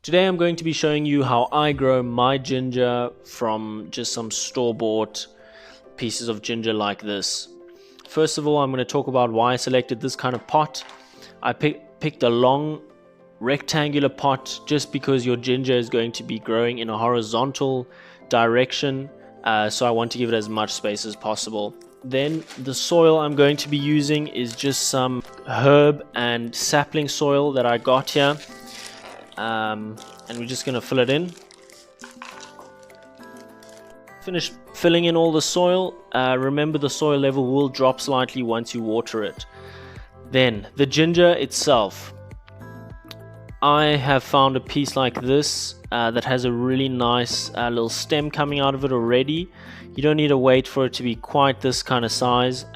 Today I'm going to be showing you how I grow my ginger from just some store-bought pieces of ginger like this. First of all, I'm going to talk about why I selected this kind of pot. I picked a long rectangular pot just because your ginger is going to be growing in a horizontal direction, so I want to give it as much space as possible. Then the soil I'm going to be using is just some herb and sapling soil that I got here. And we're just going to fill it in. Finish filling in all the soil. Remember, the soil level will drop slightly once you water it. Then the ginger itself. I have found a piece like this that has a really nice little stem coming out of it already. You don't need to wait for it to be quite this kind of size.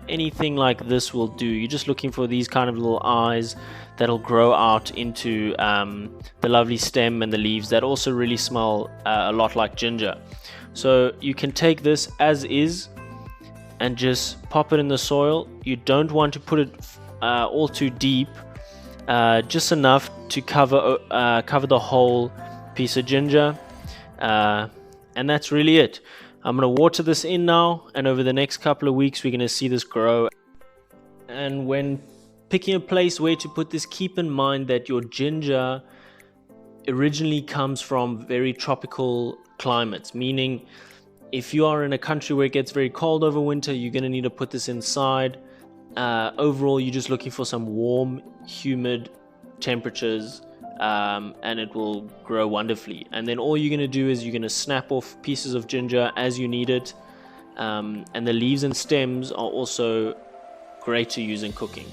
Anything like this will do. You're just looking for these kind of little eyes that'll grow out into the lovely stem and the leaves that also really smell a lot like ginger. So you can take this as is and just pop it in the soil. You don't want to put it all too deep, just enough to cover the whole piece of ginger, and that's really it. I'm going to water this in now, and over the next couple of weeks we're going to see this grow. And when picking a place where to put this, keep in mind that your ginger originally comes from very tropical climates, meaning if you are in a country where it gets very cold over winter, you're going to need to put this inside. Overall, you're just looking for some warm, humid temperatures, and it will grow wonderfully. And then all you're going to do is you're going to snap off pieces of ginger as you need it, and the leaves and stems are also great to use in cooking.